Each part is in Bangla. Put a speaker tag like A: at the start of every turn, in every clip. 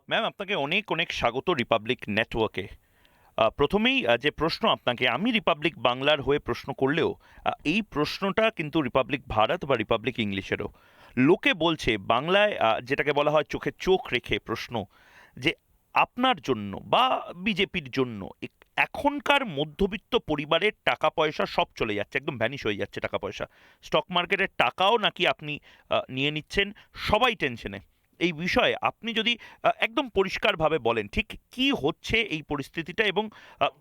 A: ম্যাম, আপনাকে অনেক অনেক স্বাগত রিপাবলিক নেটওয়ার্কে। প্রথমেই যে প্রশ্ন আপনাকে আমি রিপাবলিক বাংলার হয়ে প্রশ্ন করলেও এই প্রশ্নটা কিন্তু রিপাবলিক ভারত বা রিপাবলিক ইংলিশেরও। লোকে বলছে বাংলায় যেটাকে বলা হয় চোখে চোখ রেখে প্রশ্ন, যে আপনার জন্য বা বিজেপির জন্য এখনকার মধ্যবিত্ত পরিবারের টাকা পয়সা সব চলে যাচ্ছে, একদম ভ্যানিশ হয়ে যাচ্ছে টাকা পয়সা। স্টক মার্কেটের টাকাও নাকি আপনি নিয়ে নিচ্ছেন, সবাই টেনশনে। এই বিষয়ে আপনি যদি একদম পরিষ্কারভাবে বলেন ঠিক কি হচ্ছে এই পরিস্থিতিটা এবং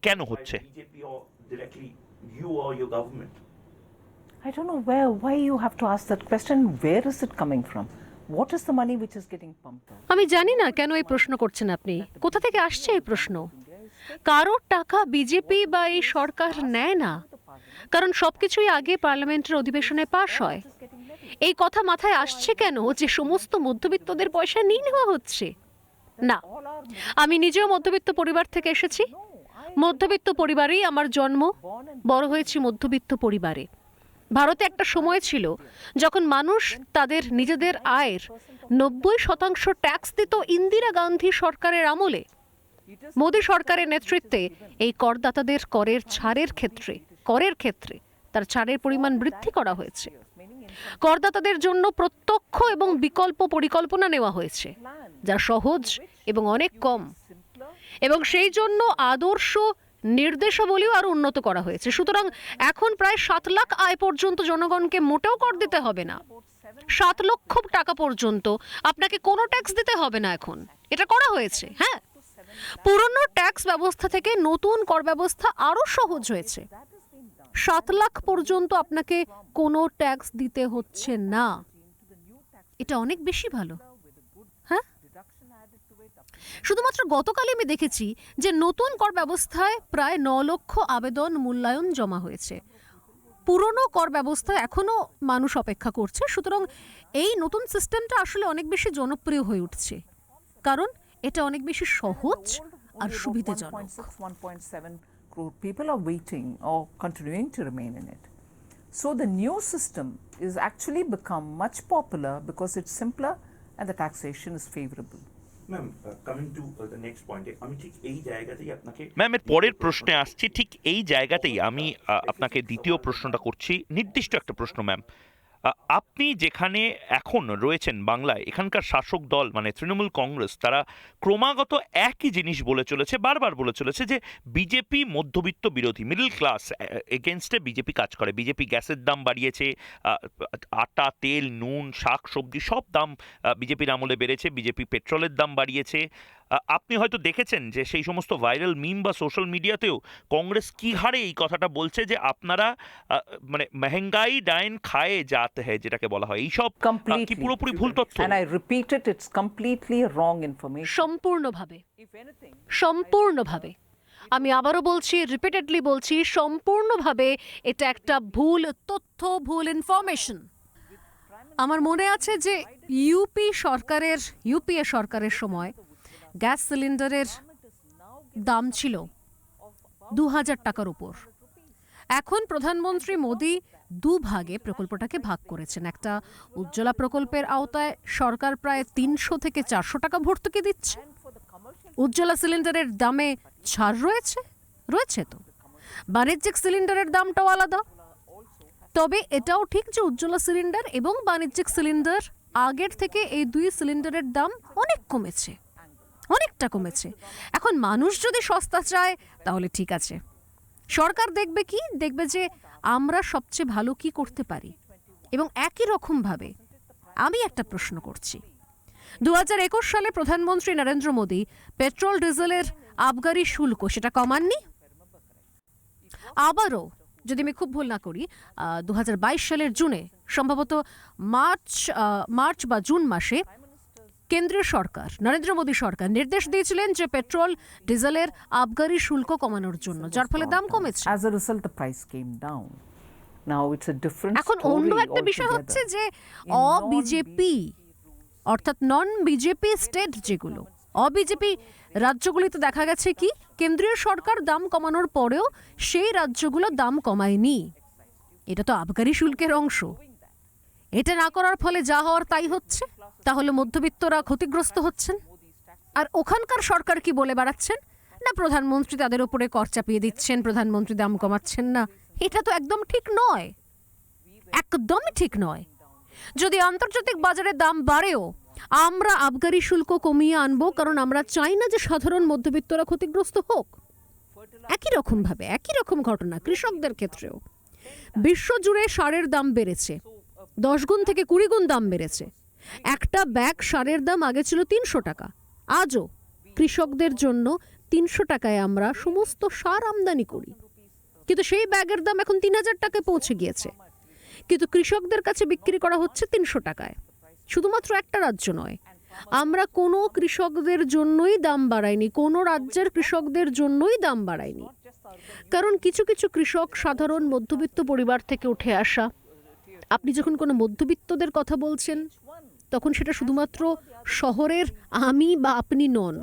A: কেন হচ্ছে?
B: I don't know why you have to ask that question. Where is it coming from? What is the money which is getting pumped out?
C: আমি জানি না কেন এই প্রশ্ন করছেন আপনি। কোথা থেকে আসছে এই প্রশ্ন? কারোর টাকা বিজেপি বা এই সরকার নেয় না, কারণ সবকিছুই আগে পার্লামেন্টের অধিবেশনে পাশ হয়। এই কথা মাথায় আসছে কেন যে সমস্ত মধ্যবিত্তদের পয়সা নিয়ে নেওয়া হচ্ছে? না, আমি নিজেও মধ্যবিত্ত পরিবার থেকে এসেছি। মধ্যবিত্ত পরিবারেই আমার জন্ম, বড় হয়েছি মধ্যবিত্ত পরিবারে। ভারতে একটা সময় ছিল যখন মানুষ তাদের নিজেদের আয়ের 90% ট্যাক্স দিত ইন্দিরা গান্ধী সরকারের আমলে। মোদী সরকারের নেতৃত্বে এই করদাতাদের করের ক্ষেত্রে তার ছাড়ের পরিমাণ বৃদ্ধি করা হয়েছে। করদাতাদের জন্য প্রত্যক্ষ এবং বিকল্প পরিকল্পনা নেওয়া হয়েছে, যা সহজ এবং অনেক কম, এবং সেই জন্য আদর্শ নির্দেশাবলীও আরো উন্নত করা হয়েছে। সুতরাং এখন প্রায় 7 লাখ আয় পর্যন্ত জনগণকে মোটেও কর দিতে হবে না। 7 লক্ষ টাকা পর্যন্ত আপনাকে কোনো ট্যাক্স দিতে হবে না। এখন এটা করা হয়েছে। হ্যাঁ, পুরনো ট্যাক্স ব্যবস্থা থেকে নতুন কর ব্যবস্থা আরো সহজ হয়েছে। 7 লাখ পর্যন্ত আপনাকে কোনো ট্যাক্স দিতে হচ্ছে না। এটা অনেক বেশি ভালো। হ্যাঁ, শুধুমাত্র গতকালই আমি দেখেছি যে নতুন কর ব্যবস্থায় প্রায় 9 লক্ষ আবেদন মূল্যায়ন জমা হয়েছে। পুরনো কর ব্যবস্থায় এখনো মানুষ অপেক্ষা করছে। সুতরাং এই নতুন সিস্টেমটা আসলে অনেক বেশি জনপ্রিয় হয়ে উঠছে, কারণ এটা অনেক বেশি সহজ আর সুবিধাজনক।
B: 1.7 crore people are waiting or continuing to remain in it. So the new system is actually become much popular because it's simpler and the taxation is favorable.
A: Ma'am, coming to the next পয়েন্টে, আমি ঠিক এই জায়গাতেই আপনাকে ম্যামের পরের প্রশ্নে আসছি। ঠিক এই জায়গাতেই আমি আপনাকে দ্বিতীয় প্রশ্নটা করছি, নির্দিষ্ট একটা প্রশ্ন। ম্যাম, আপনি যেখানে এখন রয়েছেন বাংলায়, এখানকার শাসক দল মানে তৃণমূল কংগ্রেস, তারা ক্রমাগত একই জিনিস বলে চলেছে, বারবার বলে চলেছে যে বিজেপি মধ্যবিত্ত বিরোধী, মিডল ক্লাস এগেনস্টে বিজেপি কাজ করে। বিজেপি গ্যাসের দাম বাড়িয়েছে, আটা, তেল, নুন, শাক সবজি সব দাম বিজেপির আমলে বেড়েছে। বিজেপি পেট্রোলের দাম বাড়িয়েছে। আপনি হয়তো দেখেছেন যে সেই সমস্ত ভাইরাল মিম বা সোশ্যাল মিডিয়াতেও কংগ্রেস কি হারে এই কথাটা বলছে যে আপনারা মানে মেহেঙ্গাই ডাইন খায়ে যাতে হয়, যেটাকে বলা হয়। এইসব কি পুরোপুরি ভুল তথ্য?
B: And I repeat it, it's completely wrong information.
C: সম্পূর্ণভাবে আমি আবারও বলছি, রিপিটেডলি বলছি, সম্পূর্ণভাবে এটা একটা ভুল তথ্য, ভুল ইনফরমেশন। আমার মনে আছে যে ইউপিএ সরকারের সময় গ্যাস সিলিন্ডারের দাম ছিল 2000 টাকার উপর। এখন প্রধানমন্ত্রী মোদী দুভাগে প্রকল্পটাকে ভাগ করেছেন। একটা উজ্জ্বলা প্রকল্পের আওতায় সরকার প্রায় 300 থেকে 400 টাকা ভর্তুকি দিচ্ছে। উজ্জ্বলা সিলিন্ডারের দামে ছাড় রয়েছে তো। বাণিজ্যিক সিলিন্ডারের দামটাও আলাদা। তবে এটাও ঠিক যে উজ্জ্বলা সিলিন্ডার এবং বাণিজ্যিক সিলিন্ডার আগের থেকে এই 2 সিলিন্ডারের দাম অনেকটা কমেছে। এখন মানুষ যদি সস্তা চায় তাহলে ঠিক আছে, সরকার দেখবে যে আমরা সবচেয়ে ভালো কি করতে পারি। এবং একই রকমভাবে আমি একটা প্রশ্ন করছি, 2021 সালে প্রধানমন্ত্রী নরেন্দ্র মোদী পেট্রোল ডিজেলের আবগারি শুল্ক সেটা কমাননি? আবারও যদি আমি খুব ভুল না করি 2022 সালের জুনে, সম্ভবত মার্চ বা জুন মাসে কেন্দ্রীয় সরকার, নরেন্দ্র মোদী সরকার নির্দেশ দিয়েছিলেন যে পেট্রোল ডিজেলের আবগারি শুল্ক কমানোর জন্য, যার ফলে দাম কমেছে।
B: As a result, the price came down. Now it's a different
C: এখন
B: story
C: অন্য একটা বিষয় হচ্ছে যে অবিজেপি অর্থাৎ নন বিজেপি স্টেট, যেগুলো অবিজেপি রাজ্যগুলিতে দেখা গেছে কি কেন্দ্রীয় সরকার দাম কমানোর পরেও সেই রাজ্যগুলো দাম কমায়নি। এটা তো আবগারি শুল্কের অংশ। এটা না করার ফলে যা হওয়ার তাই হচ্ছে। তাহলে মধ্যবিত্তরা ক্ষতিগ্রস্ত হচ্ছেন। আর ওখানকার সরকার কি বলে বেড়াচ্ছেন না প্রধানমন্ত্রী তাদের উপরে কর চাপিয়ে দিচ্ছেন, প্রধানমন্ত্রী দাম কমাচ্ছেন না। এটা তো একদম ঠিক নয়, একদমই ঠিক নয়। যদি আন্তর্জাতিক বাজারে দাম বাড়েও আমরা আবগারি শুল্ক কমিয়ে আনবো, কারণ আমরা চাই না যে সাধারণ মধ্যবিত্তরা ক্ষতিগ্রস্ত হোক। একই রকমভাবে একই রকম ঘটনা কৃষকদের ক্ষেত্রেও। বিশ্বজুড়ে সারের দাম বেড়েছে, 10 গুণ থেকে 20 গুণ দাম বেড়েছে। একটা ব্যাগ সারের দাম আগে ছিল 300 টাকা, আজও কৃষকদের জন্য 300 টাকায় আমরা সমস্ত সার আমদানি করি, কিন্তু সেই ব্যাগের দাম এখন 3000 টাকায় পৌঁছে গিয়েছে, কিন্তু কৃষকদের কাছে বিক্রি করা হচ্ছে 300 টাকায়। শুধুমাত্র একটা রাজ্য নয়, আমরা কোনো কৃষকদের জন্যই দাম বাড়াইনি, কোনো রাজ্যের কৃষকদের জন্যই দাম বাড়াইনি। কারণ কিছু কিছু কৃষক সাধারণ মধ্যবিত্ত পরিবার থেকে উঠে আসা। আপনি যখন কোনো মধ্যবিত্তদের কথা বলছেন তখন সেটা শুধুমাত্র শহরের আমি বা আপনি নন,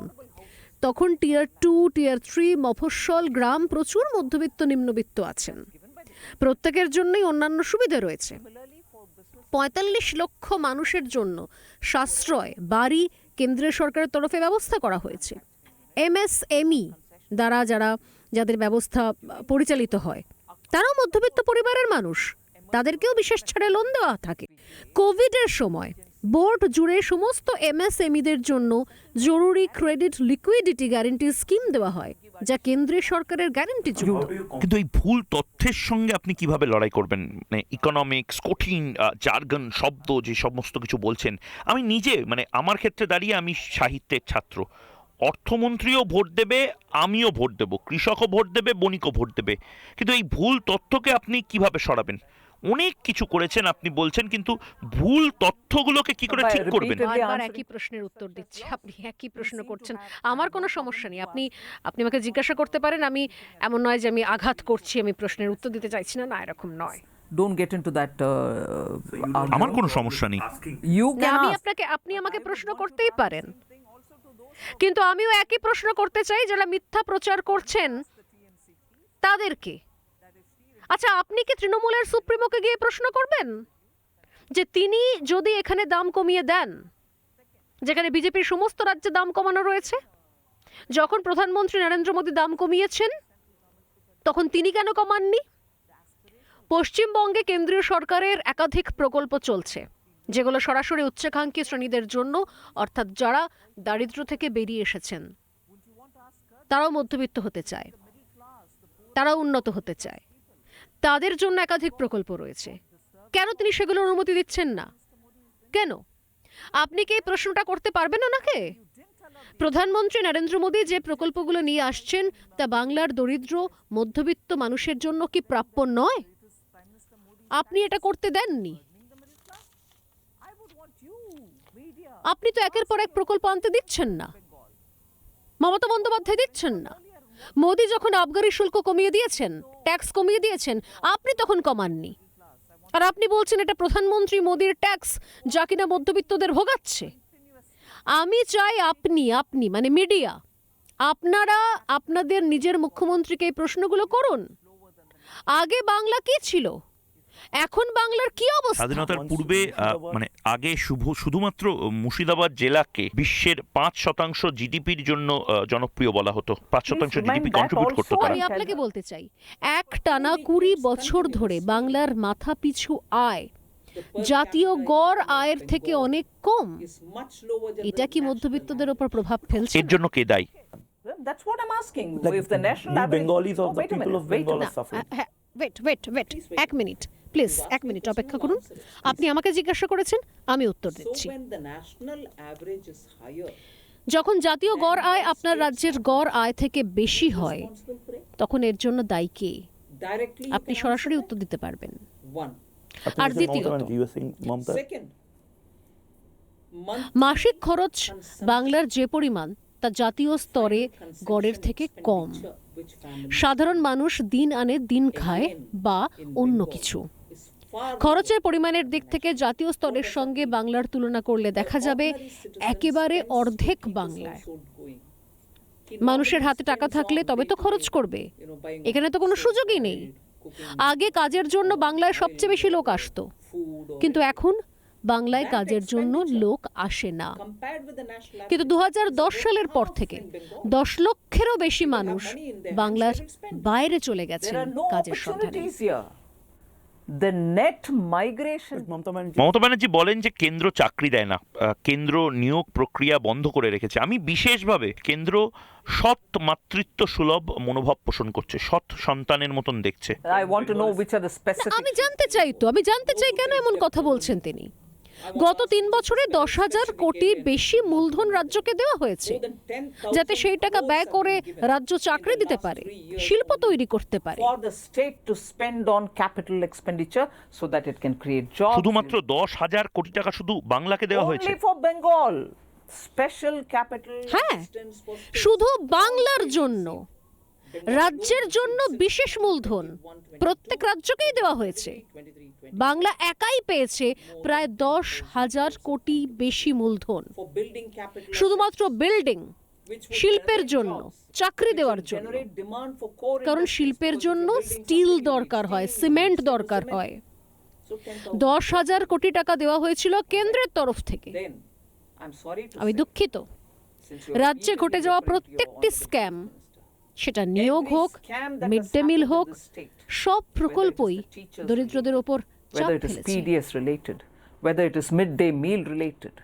C: তখন টিয়ার 2, টিয়ার 3, মফস্বল, গ্রাম প্রচুর মধ্যবিত্ত নিম্নবিত্ত আছেন। প্রত্যেকের জন্যই অন্যান্য সুবিধা রয়েছে। 45 লক্ষ মানুষের জন্য সাশ্রয় বাড়ি কেন্দ্রীয় সরকারের তরফে ব্যবস্থা করা হয়েছে। এমএসএমই দ্বারা যাদের ব্যবস্থা পরিচালিত হয় তারাও মধ্যবিত্ত পরিবারের মানুষ, তাদেরকেও বিশেষ ছাড়ে লোন দেওয়া থাকে। কোভিডের সময় বোর্ড জুড়ে সমস্ত এমএসএমইদের জন্য জরুরি ক্রেডিট লিকুইডিটি গ্যারান্টি স্কিম দেওয়া হয়, যা কেন্দ্রীয় সরকারের গ্যারান্টিযুক্ত।
A: কিন্তু এই ভুল তথ্যের সঙ্গে আপনি কিভাবে লড়াই করবেন? মানে ইকোনমিক্স, কঠিন জার্গন শব্দ যে সমস্ত কিছু বলছেন, আমি নিজে আমার ক্ষেত্রে দাঁড়িয়ে আমি সাহিত্যের ছাত্র, অর্থমন্ত্রীও ভোট দেবে, আমিও ভোট দেব, কৃষকও ভোট দেবে, বণিকও ভোট দেবে, কিন্তু এই ভুল তথ্যকে আপনি কিভাবে সরাবেন? অনেক কিছু করেছেন আপনি বলছেন, কিন্তু ভুল তথ্যগুলোকে কি করে ঠিক করবেন?
C: বারবার একই প্রশ্নের উত্তর দিচ্ছি, আপনি একই প্রশ্ন করছেন। আমার কোনো সমস্যা নেই, আপনি আমাকে জিজ্ঞাসা করতে পারেন। আমি এমন নয় যে আমি আঘাত করছি, আমি প্রশ্নের উত্তর দিতে চাইছি না, না এরকম নয়।
B: Don't get into that
A: আমার কোনো সমস্যা নেই।
B: You
C: না,
B: can ask.
C: আপনি আমাকে প্রশ্ন করতেই পারেন, কিন্তু আমিও একই প্রশ্ন করতে চাই যারা মিথ্যা প্রচার করছেন তাদেরকে। আচ্ছা, আপনি কি তৃণমূলের সুপ্রিমোকে গিয়ে প্রশ্ন করবেন যে তিনি যদি এখানে দাম কমিয়ে দেন, যেখানে বিজেপির সমস্ত রাজ্যে দাম কমানো রয়েছে? যখন প্রধানমন্ত্রী নরেন্দ্র মোদী দাম কমিয়েছেন তখন তিনি কেন কমাননি? পশ্চিমবঙ্গে কেন্দ্রীয় সরকারের একাধিক প্রকল্প চলছে, যেগুলো সরাসরি উচ্চাকাঙ্ক্ষী শ্রেণীদের জন্য, অর্থাৎ যারা দারিদ্র্য থেকে বেরিয়ে এসেছেন, তারাও মধ্যবিত্ত হতে চায়, তারাও উন্নত হতে চায়, তাদের জন্য একাধিক প্রকল্প রয়েছে। কেন তিনি সেগুলোর অনুমতি দিচ্ছেন না? কেন? আপনি কি এই প্রশ্নটা করতে পারবেন ওনাকে? প্রধানমন্ত্রী নরেন্দ্র মোদী যে প্রকল্পগুলো নিয়ে আসছেন তা বাংলার দরিদ্র মধ্যবিত্ত মানুষের জন্য কি প্রাপ্য নয়? আপনি এটা করতে দেননি। আপনি তো একের পর এক প্রকল্প আনতে দিচ্ছেন না, মমতা বন্দ্যোপাধ্যায় দিচ্ছেন না। মোদী যখন আবগারি শুল্ক কমিয়ে দিয়েছেন, ট্যাক্স কমিয়ে দিয়েছেন, আপনি তখন কমাননি। আর আপনি বলছেন এটা প্রধানমন্ত্রী মোদীর ট্যাক্স, যা কিনা মধ্যবিত্তদের ভোগাচ্ছে। আমি চাই আপনি মানে মিডিয়া, আপনারা আপনাদের নিজের মুখ্যমন্ত্রীকে এই প্রশ্নগুলো করুন। আগে বাংলা কি ছিল, এখন বাংলার কি অবস্থা?
A: স্বাধীনতার পূর্বে আগে শুধুমাত্র মুর্শিদাবাদ জেলাকে বিশ্বের 5% জিডিপির জন্য জনপ্রিয় বলা হতো। 5% জিডিপি কন্ট্রিবিউট করতো তারা।
C: আমি আপনাকে বলতে চাই, এক টানা 20 বছর ধরে বাংলার মাথা পিছু আয় জাতীয় গড় আয়ের থেকে অনেক কম। এটা কি মধ্যবিত্তদের উপর প্রভাব ফেলছে?
A: এর জন্য কে দায়ী?
B: That's what I'm asking.
D: Like
B: If the national
D: we
B: average...
D: Bengalis or
B: Oh,
D: the
B: wait a
D: people
B: minute,
D: of
B: wait a
D: Bengal are
B: minute.
D: suffering.
C: Wait এক মিনিট প্লিজ, এক মিনিট অপেক্ষা করুন। আপনি আমাকে জিজ্ঞাসা করেছেন, আমি উত্তর দিচ্ছি।
E: So when the national average is higher,
C: যখন জাতীয় গড় আয় আপনার রাজ্যের গড় আয় থেকে বেশি হয়,
E: responsible for it,
C: তখন এর জন্য দায়ী কে?
E: directly you
C: আপনি
E: can
C: সরাসরি
E: answer
C: উত্তর দিতে পারবেন।
E: that. One.
C: আর দ্বিতীয়ত,
D: You were saying, Mamta?
E: Second, month
C: মাসিক খরচ বাংলার যে পরিমাণ তা জাতীয় স্তরে গড়ের থেকে কম।
E: which family
C: সাধারণ মানুষ দিন আনে দিন খায় বা অন্য কিছু।
E: is far
C: খরচের পরিমাণের দিক থেকে জাতীয় স্তরের সঙ্গে বাংলার তুলনা করলে দেখা যাবে একেবারে অর্ধেক বাংলায়।
E: outgoing.
C: মানুষের হাতে টাকা থাকলে তবে তো খরচ করবে, এখানে তো কোনো সুযোগই নেই। আগে কাজের জন্য বাংলায় সবচেয়ে বেশি লোক আসতো,
E: Food or
C: কিন্তু এখন বাংলায় কাজের জন্য লোক আসে না।
E: Compared with the national
C: কিন্তু 2010 সালের পর থেকে 10 লক্ষেরও বেশি মানুষ বাংলার বাইরে চলে গেছেন
B: There are no
C: কাজের সন্ধানে।
B: opportunities here. The net migration.
A: Mamata Banerjee বলেন যে কেন্দ্র চাকরি দেয় না, কেন্দ্র নিয়োগ প্রক্রিয়া বন্ধ করে রেখেছে। আমি বিশেষভাবে কেন্দ্র সৎ মাতৃত্ব সুলভ মনোভাব পোষণ করছে, সৎ সন্তানের মতন দেখছে।
B: I want to know which are the specific.
C: আমি জানতে চাই কেন এমন কথা বলছেন তিনি। গত 3 বছরে 10,000 কোটি বেশি মূলধন রাজ্যকে দেওয়া হয়েছে, যাতে সেই টাকা ব্যয় করে রাজ্য চাকরি দিতে পারে, শিল্প তৈরি করতে পারে।
B: For the state to spend on capital expenditure so that it can create jobs.
A: শুধুমাত্র 10,000 কোটি টাকা শুধু বাংলাকে দেওয়া হয়েছে।
B: Only for Bengal. Special capital
C: হ্যাঁ,
E: assistance for
C: শুধু বাংলার জন্য, রাজ্যের জন্য বিশেষ মূলধন প্রত্যেক রাজ্যকেই দেওয়া হয়েছে। বাংলা একাই পেয়েছে প্রায় 10,000 কোটি বেশি মূলধন
E: for building capital
C: শুধুমাত্র বিল্ডিং,
E: which would
C: শিল্পের
E: generate
C: জন্য,
E: jobs,
C: চাকরি
E: which
C: দেওয়ার
E: would
C: জন্য।
E: generate demand for core
C: কারণ
E: industries,
C: শিল্পের
E: because
C: জন্য
E: if you're building
C: steel
E: something, you
C: দরকার
E: need
C: হয়,
E: steel,
C: সিমেন্ট
E: you need
C: দরকার
E: cement.
C: হয়।
E: So 10,000
C: 10,000 কোটি টাকা দেওয়া হয়েছিল কেন্দ্রের তরফ থেকে।
E: Then I'm sorry to
C: আমি
E: say,
C: দুঃখিত,
E: since you're
C: রাজ্যে ঘটে
E: repeatedly
C: যাওয়া
E: referring to your
C: প্রত্যেকটি
E: honorable
C: স্ক্যাম,
E: minister,
C: সেটা নিয়োগ হোক, মিড ডে মিল হোক, সব প্রকল্পই দরিদ্রদের ওপর চাপ
B: whether it is
C: ফেলেছে।
B: PDS related, whether it is midday meal related,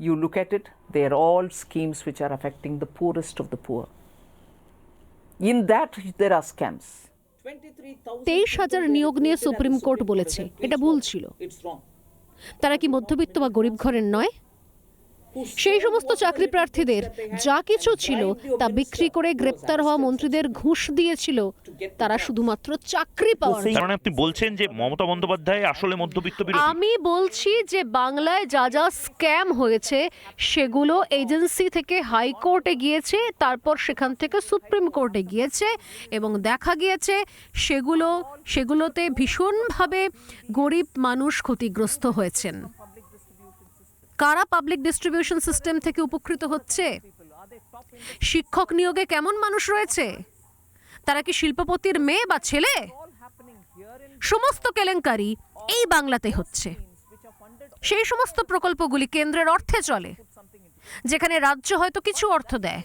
B: you look at it, they are all schemes which are affecting the poorest of the poor. In that, there are scams.
C: 23,000 নিয়োগ নিয়ে সুপ্রিম কোর্ট বলেছে এটা ভুল ছিল।
E: It's wrong.
C: তারা কি মধ্যবিত্ত বা গরিব ঘরের নয়? সেই সমস্ত চাকরি প্রার্থীদের যা কিছু ছিল তা বিক্রি করে গ্রেপ্তার হওয়া মন্ত্রীদের ঘুষ দিয়েছিল তারা শুধুমাত্র চাকরি পাওয়ার জন্য।
A: কারণ আপনি বলছেন যে মমতা বন্দ্যোপাধ্যায় আসলে মধ্যবিত্ত বিরোধী।
C: আমি বলছি যে বাংলায় যা যা স্ক্যাম হয়েছে সেগুলো এজেন্সি থেকে হাইকোর্টে গিয়েছে, তারপর সেখান থেকে সুপ্রিম কোর্টে গিয়েছে এবং দেখা গিয়েছে সেগুলোতে ভীষণভাবে গরিব মানুষ ক্ষতিগ্রস্ত হয়েছেন। কারা পাবলিক ডিস্ট্রিবিউশন সিস্টেম থেকে উপকৃত হচ্ছে? শিক্ষক নিয়োগে কেমন মানুষ রয়েছে? তারা কি শিল্পপতির মেয়ে বা ছেলে? সমস্ত কেলেঙ্কারি এই বাংলাতে হচ্ছে। সেই সমস্ত প্রকল্পগুলি কেন্দ্রের অর্থে চলে, যেখানে রাজ্য হয়তো কিছু অর্থ দেয়।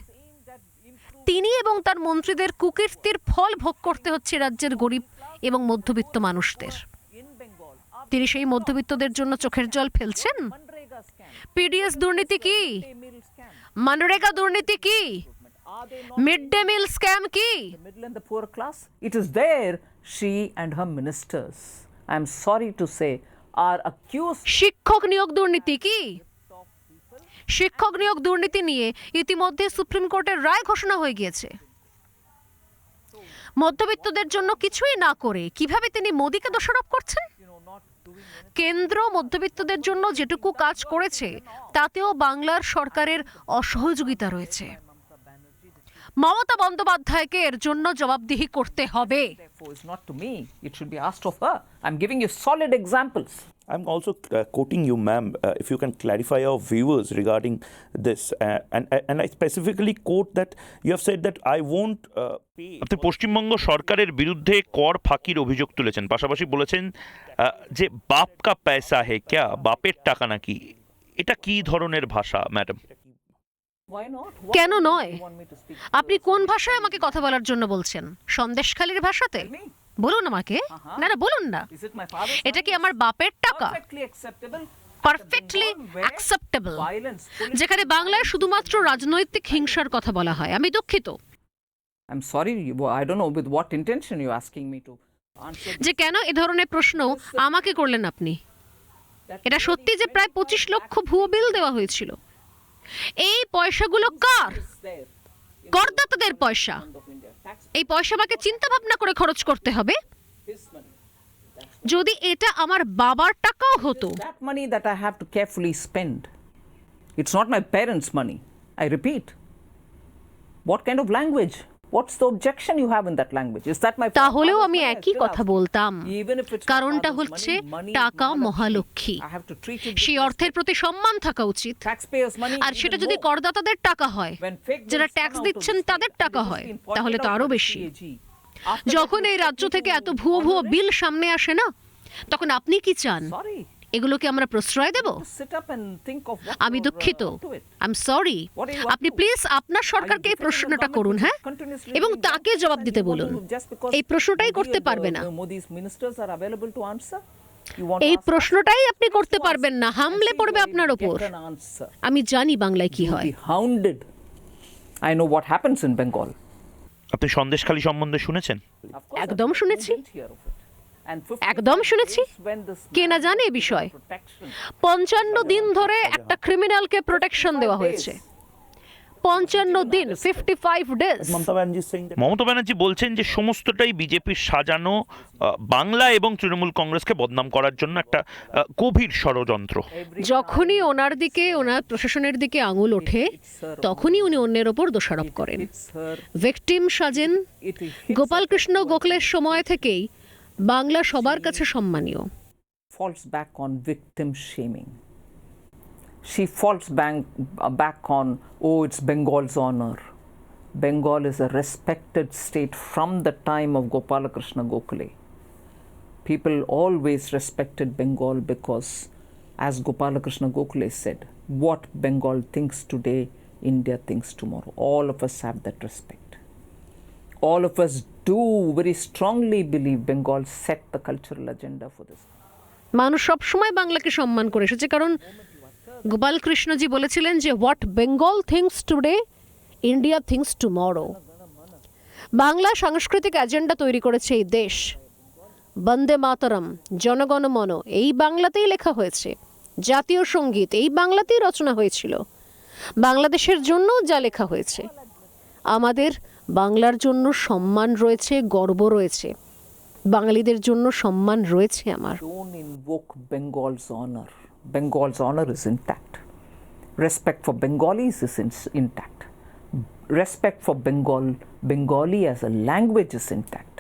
C: তিনি এবং তার মন্ত্রীদের কুকীর্তির ফল ভোগ করতে হচ্ছে রাজ্যের গরিব এবং মধ্যবিত্ত মানুষদের। তিনি সেই মধ্যবিত্তদের জন্য চোখের জল ফেলছেন। পিডিএস দুর্নীতি কি? মনরেগা দুর্নীতি কি? মিড ডে মিল স্ক্যাম কি?
B: The middle and the poor class, it is there she and her ministers, I am sorry to say, are accused.
C: শিক্ষক নিয়োগ দুর্নীতি কি? শিক্ষক নিয়োগ দুর্নীতি নিয়ে ইতিমধ্যে সুপ্রিম কোর্টের রায় ঘোষণা হয়ে গিয়েছে। মধ্যবিত্তদের জন্য কিছুই না করে কিভাবে তিনি মোদিকে দোষারোপ করছেন? কেন্দ্র মধ্যবিত্তদের জন্য যেটুকু কাজ করেছে তাতেও বাংলার সরকারের অসহযোগিতা রয়েছে। মমতা বন্দ্যোপাধ্যায়কে এর জন্য জবাবদিহি করতে হবে।
B: Therefore, it's not to me, it should be asked of her. I'm giving you solid examples.
A: I'm also quoting you, ma'am, if you can clarify our viewers regarding this. And I specifically quote that you have said that I won't pay. আপনি পশ্চিমবঙ্গ সরকারের বিরুদ্ধে কর ফাঁকির অভিযোগ তুলেছেন, পাশাপাশি বলেছেন যে বাপ কা পয়সা হে ক্যা, বাপের টাকা নাকি। এটা কি ধরনের ভাষা ম্যাডাম?
B: Why not?
C: কেন নয়?
B: You want me to speak?
C: আপনি কোন ভাষায় আমাকে কথা বলার জন্য বলছেন? সন্দেশখালীর ভাষাতে? বলুন আমাকে। না না, বলুন না।
B: Is it my father's
C: এটা কি
B: money?
C: আমার বাপের টাকা?
B: Perfectly acceptable.
C: Perfectly acceptable.
B: Violence,
C: যেখানে বাংলায় শুধুমাত্র রাজনৈতিক হিংসার কথা বলা হয়। আমি দুঃখিত
B: I'm sorry, I don't know with what intention you're asking me to answer.
C: যে কেন এ ধরনের প্রশ্ন আমাকে করলেন আপনি। এটা সত্যি যে প্রায় 25 লক্ষ ভুয়ো বিল দেওয়া হয়েছিল। এই পয়সাগুলো কার?
E: there.
C: করদাতাদের পয়সা।
E: Of India. Tax
C: এই পয়সা আমাকে চিন্তা ভাবনা করে খরচ করতে হবে।
E: his money.
C: যদি এটা আমার বাবার টাকাও হতো,
B: That money that I have to carefully spend. It's not my parents' money. I repeat. What kind of language? What's the objection you have in that language? Is that my
C: তাহলেও
B: father's
C: আমি
B: money? I
C: একই
B: still
C: কথা
B: ask.
C: বলতাম।
B: Even if it's my
C: কারণটা
B: father's
C: হচ্ছে
B: money, money is
C: টাকা
B: Mahalakshmi.
C: Mahalakshmi.
B: I have to treat it
C: সেই
B: with
C: অর্থের প্রতি সম্মান থাকা উচিত।
B: taxpayers' money.
C: আর সেটা
B: even
C: যদি
B: more.
C: করদাতাদের টাকা হয়,
B: When fake
C: যারা
B: bills
C: tax
B: come out of
C: দিচ্ছেন
B: the
C: তাদের
B: state,
C: টাকা
B: and this
C: হয়,
B: has been pointed
C: তাহলে তো
B: out
C: আরো
B: by the
C: বেশি।
B: CAG. After
C: যখন
B: that,
C: এই
B: you
C: রাজ্য
B: expect
C: থেকে
B: me
C: এত
B: to
C: ভুয়ো
B: honor it?
C: বিল সামনে আসে না, তখন আপনি কি চান?
B: Sorry.
C: এগুলোকে আমরা প্রশ্রয় দেব?
B: Sit up and think of what
C: আমি
B: you're,
C: দুঃখিত,
B: up to it.
C: I am sorry.
B: What do you want
C: আপনি
B: to do?
C: প্লিজ আপনার সরকারকে এই প্রশ্নটা করুন, হ্যাঁ, এবং তাকে জবাব দিতে বলুন। এই প্রশ্নটাই করতে পারবে না,
B: Modi's ministers are available to answer.
C: এই প্রশ্নটাই আপনি করতে পারবেন না, হামলে পড়বে আপনার ওপর। আমি জানি বাংলায় কি হয়।
B: Hounded. I know what happens in Bengal.
A: আপনি সন্দেশখালী সম্বন্ধে শুনেছেন?
C: একদম শুনেছি, একদম শুনেছি। কে না জানে এই বিষয়? 55 দিন ধরে একটা ক্রিমিনালকে প্রোটেকশন দেওয়া হয়েছে। 55 দিন, 55 ডেজ।
A: মমতা ব্যানার্জি বলছেন যে সমস্তটাই বিজেপির সাজানো বাংলা এবং তৃণমূল কংগ্রেসকে বদনাম করার জন্য একটা গভীর ষড়যন্ত্র।
C: যখনই ওনার দিকে, ওনার প্রশাসনের দিকে আঙুল ওঠে, তখনই উনি অন্যের ওপর দোষারোপ করেন, ভিকটিম সাজেন। গোপালকৃষ্ণ গোখলের সময় থেকেই বাংলা সবার কাছে সম্মানীয়।
B: Falls back on victim shaming. She falls back on, oh, it's Bengal's honor. Bengal is a respected state from the time of Gopalakrishna Gokhale. People always respected Bengal because, as Gopalakrishna Gokhale said, what Bengal thinks today, India thinks tomorrow. All of us have that respect. All of us do very strongly believe Bengal set the cultural agenda for this.
C: মানুষ সবসময় বাংলাকে সম্মান করে এসেছে, কারণ গোপাল কৃষ্ণজি বলেছিলেন যে what Bengal things today, India things tomorrow. Bangla সাংস্কৃতিক এজেন্ডা তৈরি করেছে এই দেশ। বন্দে মাতরম, জনগণমন এই বাংলাতেই লেখা হয়েছে। জাতীয় সঙ্গীত এই বাংলাতেই রচনা হয়েছিল। বাংলাদেশের জন্য যা লেখা হয়েছে, আমাদের বাংলার জন্য সম্মান রয়েছে, গর্ব রয়েছে, বাঙালিদের জন্য সম্মান রয়েছে আমার।
B: Don't invoke Bengal's honor. Bengal's honor is intact. Respect for Bengalis is intact. Respect for Bengali as a language is intact.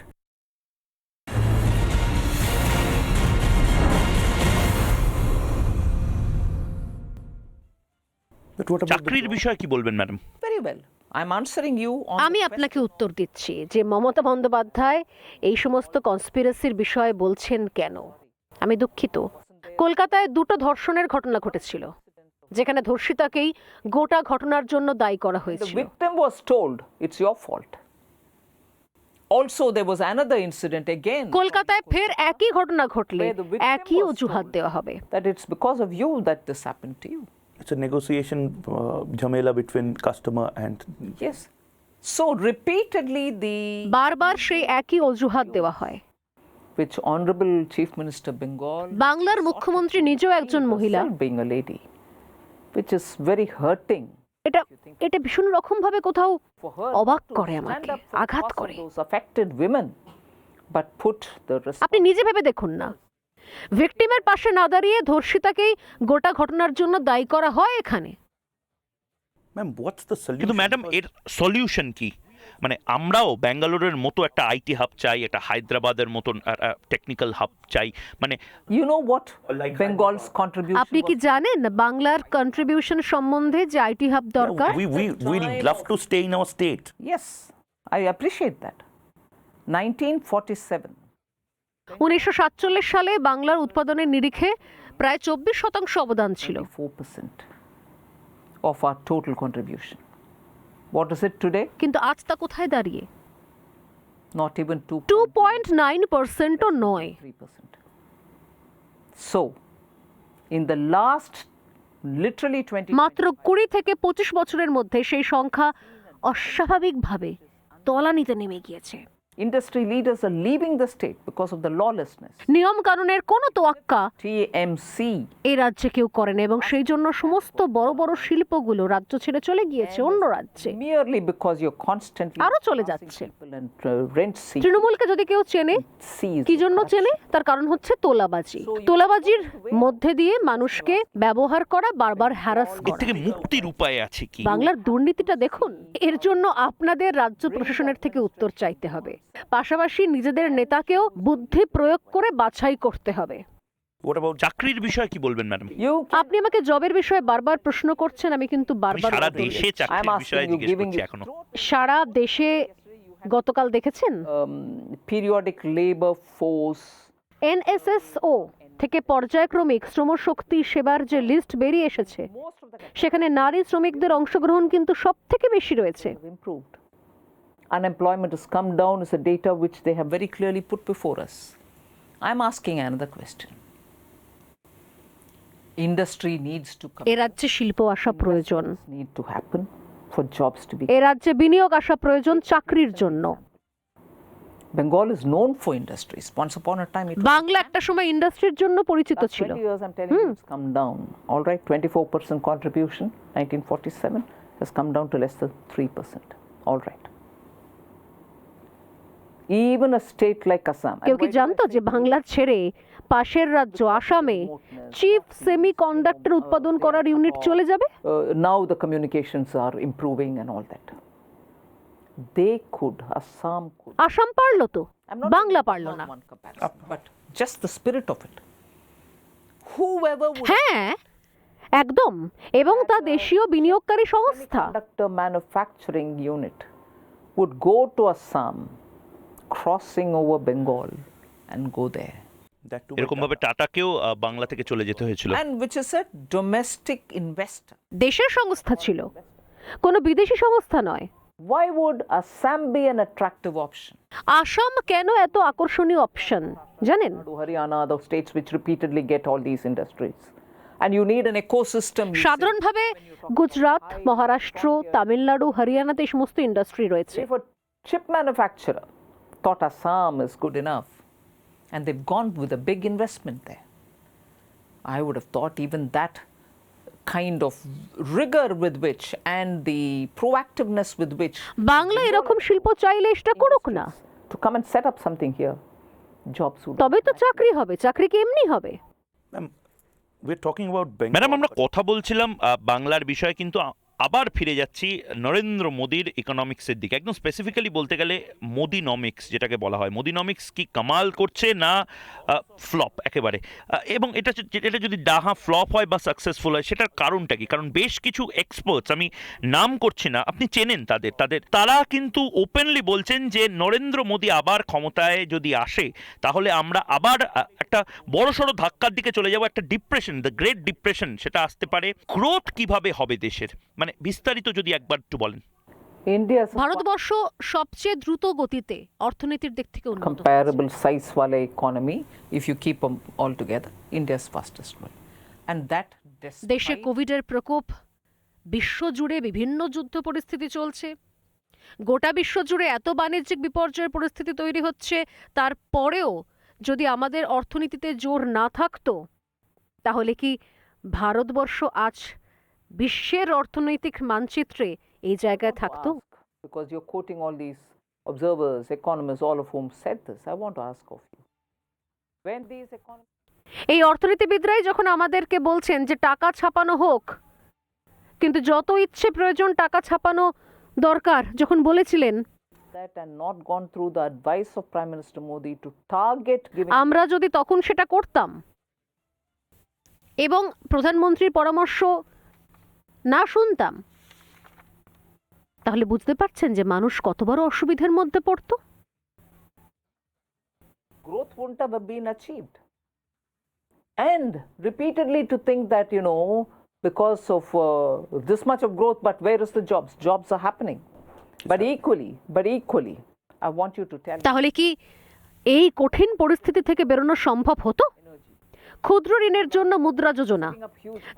A: চাকরির বিষয়ে কি বলবেন madam?
B: Very well. I'm answering you on
C: আমি আপনাকে উত্তর দিচ্ছি যে মমতা বন্দ্যোপাধ্যায় এই সমস্ত কনস্পিরেসির বিষয়ে বলছেন কেন। আমি দুঃখিত। কলকাতায় 2টো ধর্ষণের ঘটনা ঘটেছিল, যেখানে ধর্ষিতাকেই গোটা ঘটনার জন্য দায়ী করা
B: the
C: হয়েছিল।
B: victim was told it's your fault. Also there was another incident again
C: কলকাতায় ফের একই ঘটনা ঘটলে
B: where the victim
C: একই
B: was
C: অজুহাত
B: told
C: দেওয়া হবে।
B: that it's because of you that this happened to you.
D: It's a negotiation jhamela between customer and
B: Yes. So repeatedly
C: বারবার সেই একই অজুহাত দেওয়া হয়।
B: which Honorable Chief Minister Bengal
C: বাংলার মুখ্যমন্ত্রী নিজেও একজন মহিলা,
B: herself being a lady, which is very hurting
C: এটা ভীষণ রকম ভাবে কোথাও
B: for her
C: অবাক
B: to
C: করে,
B: stand
C: আমাকে
B: up for the
C: আঘাত
B: cause of
C: করে।
B: those affected women, but put the
C: আপনি নিজে ভেবে দেখুন না, ভিকটিমের পাশে না দাঁড়িয়ে ধর্ষিতাকেই গোটা ঘটনার জন্য দায়ী করা হয় এখানে।
D: ma'am, what's the solution?
A: কিন্তু ম্যাডাম এর সলিউশন কি? মানে আমরাও ব্যাঙ্গালোরের মতো একটা আইটি হাব চাই, একটা হায়দ্রাবাদের মতন টেকনিক্যাল হাব চাই, মানে
B: You know what Bengal's contribution
C: আপনি কি
B: was?
C: জানেন বাংলার কন্ট্রিবিউশন সম্বন্ধে যে আইটি হাব দরকার?
D: We'd love to stay in our state.
B: Yes, I appreciate that. 1947.
C: 1947 সালে বাংলার উৎপাদনের নিরিখে প্রায় 24% অবদান ছিল।
B: 4% of our total contribution. What is it today?
C: কিন্তু আজ তা কোথায় দাঁড়িয়ে?
B: Not even
C: 2.9%ও নয়।
B: 3%. So, in the last literally 20
C: মাত্র 20 থেকে 25 বছরের মধ্যে সেই সংখ্যা অস্বাভাবিকভাবে তলানিতে নেমে গিয়েছে।
B: industry leaders are leaving the state because of the lawlessness.
C: নিয়ম কানুনের কোনো তোয়াক্কা
B: TMC
C: এই রাজ্যে কেউ করে না, এবং সেই জন্য সমস্ত বড় বড় শিল্পগুলো রাজ্য ছেড়ে চলে গিয়েছে অন্য রাজ্যে,
B: merely because you're constantly
C: আরো চলে যাচ্ছে।
B: people and rent seats.
C: তৃণমূলকে যদি কেউ চেনে, কি জন্য চেনে? তার কারণ হচ্ছে তোলাবাজি। তোলাবাজির মধ্যে দিয়ে মানুষকে ব্যবহার করা, বারবার হ্যারাস
A: এর
C: করা।
A: থেকে মুক্তির উপায় আছে কি?
C: বাংলার দুর্নীতিটা দেখুন। এর জন্য আপনাদের রাজ্য প্রশাসনের থেকে উত্তর চাইতে হবে, পাশাপাশি নিজেদের নেতাকেও বুদ্ধি প্রয়োগ করে বাছাই করতে হবে।
A: What about চাকরির বিষয়ে কি বলবেন ম্যাডাম?
B: You
C: আপনি আমাকে জবের বিষয়ে বারবার প্রশ্ন করছেন, আমি কিন্তু
A: আমি
C: বারবার
A: সারা
C: উত্তর
A: দেশে
C: দিচ্ছি।
A: চাকরির
B: I'm asking
A: বিষয়ে
B: you,
A: জিজ্ঞেস
B: giving
A: করছি
B: you-
A: এখনো।
C: সারা দেশে গতকাল দেখেছেন
B: periodic labor force
C: NSSO থেকে পর্যায়ক্রমিক শ্রমশক্তি সেবার যে লিস্ট বেরিয়ে এসেছে সেখানে নারী শ্রমিকদের অংশগ্রহণ কিন্তু সব থেকে বেশি রয়েছে।
B: Improved. Unemployment has come down is a data which they have very clearly put before us. I'm asking another question. Industry needs to come.
C: এ রাজ্যে শিল্প আসা প্রয়োজন,
B: Need to happen for jobs to be.
C: এ রাজ্যে বিনিয়োগ আসা প্রয়োজন চাকরির জন্য।
B: Bengal is known for industries. Once upon a time it was.
C: Bangla একটা সময় ইন্ডাস্ট্রির জন্য পরিচিত
B: Last
C: ছিল।
B: 20 years I'm telling you it's come down. All right, 24% contribution, 1947 has come down to less than 3%. All right. Even a state like Assam.
C: কেউ কি জানতো যে বাংলা ছেড়ে পাশের রাজ্য আসামে চিপ সেমিকন্ডাক্টর উৎপাদন করার ইউনিট চলে যাবে?
B: Now the communications are improving and all that. They could, Assam could.
C: Assam পারলো তো,
B: I'm not
C: বাংলা
B: doing
C: পারলো না।
B: one comparison, but just the spirit of it. Whoever would
C: হ্যাঁ একদম, এবং তা দেশীয় বিনিয়োগকারী সংস্থা।
B: semiconductor manufacturing unit would go to Assam, crossing over Bengal and go there.
D: That too.
A: এরকম ভাবে টাটাকেও বাংলা থেকে চলে যেতে হয়েছিল।
B: And which is a domestic investor.
C: দেশের সংস্থা ছিল, কোনো বিদেশি সংস্থা নয়।
B: Why would Assam be an attractive option?
C: Assam কেন এত আকর্ষণীয় অপশন জানেন?
B: Haryana, the states which repeatedly get all these industries. And you need an ecosystem. you say.
C: সাধারণভাবে গুজরাট, মহারাষ্ট্র, তামিলনাড়ু, হরিয়ানাতে এই সমস্ত ইন্ডাস্ট্রি রয়েছে।
B: If a chip manufacturer thought Assam is good enough and they've gone with a big investment there, I would have thought even that kind of rigor with which and the proactiveness with which
C: Bangla এরকম শিল্প চাইলে সেটা করুক না,
B: to come and set up something here, jobs would.
C: তবে তো চাকরি হবে। চাকরি কি এমনি হবে?
D: Ma'am, we're talking about Bengal.
A: Madam আমরা কথা বলছিলাম বাংলার বিষয়ে, কিন্তু আবার ফিরে যাচ্ছি নরেন্দ্র মোদীর ইকোনমিক্সের দিকে। একদম স্পেসিফিক্যালি বলতে গেলে মোদিনমিক্স যেটাকে বলা হয়, মোদিনমিক্স কি কামাল করছে না ফ্লপ একেবারে? এবং এটা যদি ডাহা ফ্লপ হয় বা সাকসেসফুল হয় সেটার কারণটা কি? কারণ বেশ কিছু এক্সপার্টস, আমি নাম করছি না, আপনি চেনেন তারা কিন্তু ওপেনলি বলছেন যে নরেন্দ্র মোদী আবার ক্ষমতায় যদি আসে তাহলে আমরা আবার একটা বড়সড় ধাক্কার দিকে চলে যাব, একটা ডিপ্রেশন, দ্য গ্রেট ডিপ্রেশন সেটা আসতে পারে। গ্রোথ কিভাবে হবে দেশের, মানে বিস্তারিত যদি একবার একটু বলেন।
B: India's
C: ভারতবর্ষ সবচেয়ে দ্রুত গতিতে অর্থনীতির দিক থেকে উন্নত।
B: comparable size wala economy, if you keep them all together, India's fastest growing. And that
C: দেশে কোভিডের প্রকোপ, বিশ্বজুড়ে বিভিন্ন যুদ্ধ পরিস্থিতি চলছে, গোটা বিশ্বজুড়ে এত বাণিজ্যিক বিপর্যয়ের পরিস্থিতি তৈরি হচ্ছে, তারপরেও যদি আমাদের অর্থনীতিতে জোর না থাকতো তাহলে কি ভারতবর্ষ আজ বিশ্বের অর্থনৈতিক মানচিত্রে এই জায়গায় থাকতো?
B: because you're quoting all these observers, economists, all of whom said this, I want to ask of you. When these economists
C: এই অর্থনীতিবিদরাই যখন আমাদেরকে বলছেন যে টাকা ছাপানো হোক, কিন্তু যত ইচ্ছে প্রয়োজন টাকা ছাপানো দরকার যখন বলেছিলেন,
B: that and not gone through the advice of Prime Minister Modi to target giving
C: আমরা যদি তখন সেটা করতাম এবং প্রধানমন্ত্রীর পরামর্শ না শুনতাম, তাহলে বুঝতে পারছেন যে মানুষ কত বড় অসুবিধার মধ্যে পড়তো।
B: growth wouldn't have been achieved. And repeatedly to think that, because of this much of growth, but where is the jobs? Jobs are happening. But equally, I want you to tell me.
C: তাহলে কি এই কঠিন পরিস্থিতি থেকে বেরোনো সম্ভব হতো? ক্ষুদ্র ঋণের জন্য মুদ্রা যোজনা,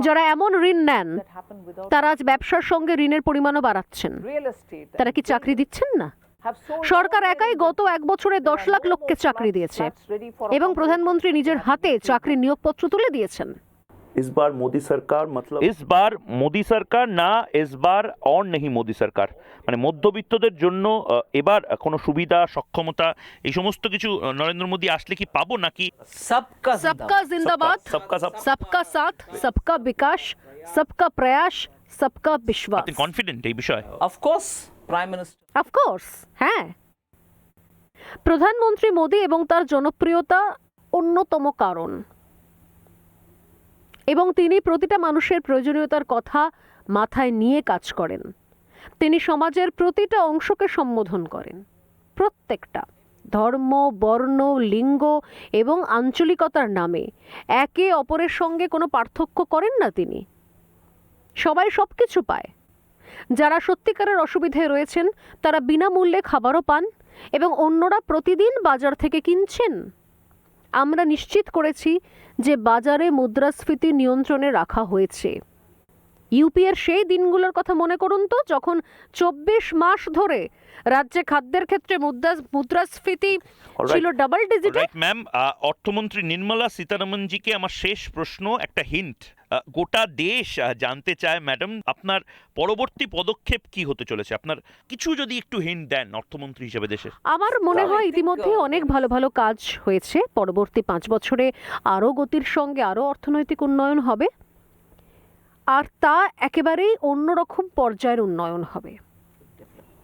C: যারা এমন ঋণ নেন
B: That happened without
C: তারা আজ ব্যবসার সঙ্গে ঋণের পরিমাণও বাড়াচ্ছেন।
B: real estate.
C: তারা কি চাকরি দিচ্ছেন না?
B: Have sold
C: সরকার
B: all
C: একাই
B: their
C: গত এক বছরে 10 লাখ লোককে চাকরি দিয়েছে এবং প্রধানমন্ত্রী নিজের হাতে চাকরির নিয়োগপত্র তুলে দিয়েছেন।
D: इस बार मोदी सरकार मतलब
A: इस बार মোদি সরকার না, इस बार और नहीं মোদি সরকার, মানে মধ্যবিত্তদের জন্য এবার কোনো সুবিধা, সক্ষমতা এই সমস্ত কিছু নরেন্দ্র মোদী আসলে কি পাবো, নাকি
B: सबका
C: सबका जिंदाबाद,
A: सबका साथ?
C: सबका साथ, सबका विकास, सबका प्रयास, सबका विश्वास।
A: আপনি কনফিডেন্ট এই বিষয়ে?
B: Of course, Prime Minister.
C: Of course, হ্যাঁ। প্রধানমন্ত্রী মোদী এবং তার জনপ্রিয়তা অন্যতম কারণ, এবং তিনি প্রতিটা মানুষের প্রয়োজনীয়তার কথা মাথায় নিয়ে কাজ করেন। তিনি সমাজের প্রতিটা অংশকে সম্বোধন করেন, প্রত্যেকটা, ধর্ম, বর্ণ, লিঙ্গ এবং আঞ্চলিকতার নামে একে অপরের সঙ্গে কোনো পার্থক্য করেন না তিনি। সবাই সব কিছু পায়। যারা সত্যিকারের অসুবিধায় রয়েছেন তারা বিনামূল্যে খাবারও পান এবং অন্যরা প্রতিদিন বাজার থেকে কিনছেন। আমরা নিশ্চিত করেছি যে বাজারে মুদ্রাস্ফীতি নিয়ন্ত্রণে রাখা হয়েছে। ইউপিএর সেই দিনগুলোর কথা মনে করুন তো, যখন 24 মাস ধরে রাজ্যে খাদ্যের ক্ষেত্রে মুদ্রাস্ফীতি ছিল ডাবল ডিজিটে।
A: রাইট ম্যাম, অর্থমন্ত্রী নির্মলা সীতারামনজিকে আমার শেষ প্রশ্ন, একটা হিন্ট। গোটা দেশ জানতে চায় ম্যাডাম আপনার পরবর্তী পদক্ষেপ কি হতে চলেছে, আপনার কিছু যদি একটু হিন্ট দেন অর্থমন্ত্রী হিসেবে দেশের।
C: আমার মনে হয় ইতিমধ্যে অনেক ভালো ভালো কাজ হয়েছে। পরবর্তী 5 বছরে আরও গতির সঙ্গে আরও অর্থনৈতিক উন্নয়ন হবে, আর তা একেবারেই অন্যরকম পর্যায়ের উন্নয়ন হবে।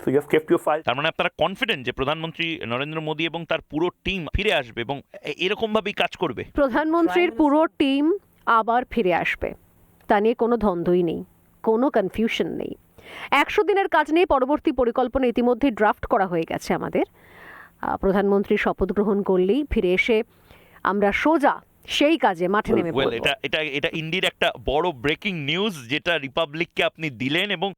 D: So you have kept your file.
A: তার মানে আপনারা কনফিডেন্ট যে প্রধানমন্ত্রী নরেন্দ্র মোদী এবং তার পুরো টিম ফিরে আসবে এবং এরকম ভাবেই কাজ করবে?
C: প্রধানমন্ত্রীর পুরো টিম আবার ফিরে আসবে, তা নিয়ে কোনো দ্বন্দ্বই নেই, কোনো কনফিউশন নেই। 100 দিনের কাজ নিয়ে পরবর্তী পরিকল্পনা ইতিমধ্যে ড্রাফট করা হয়ে গেছে আমাদের। প্রধানমন্ত্রী শপথ গ্রহণ করলেই ফিরে এসে আমরা সোজা সেই কাজে মাঠে নেমে পড়ব।
A: এটা ইন্ডির একটা বড় ব্রেকিং নিউজ যেটা রিপাবলিককে আপনি দিলেন, এবং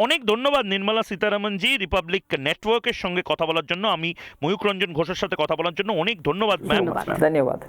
A: অনেক ধন্যবাদ নির্মলা সীতারামন জি রিপাবলিক নেটওয়ার্কের সঙ্গে কথা বলার জন্য। আমি ময়ূক রঞ্জন ঘোষের সাথে কথা বলার জন্য অনেক ধন্যবাদ ম্যাম।
C: ধন্যবাদ।
E: ধন্যবাদ।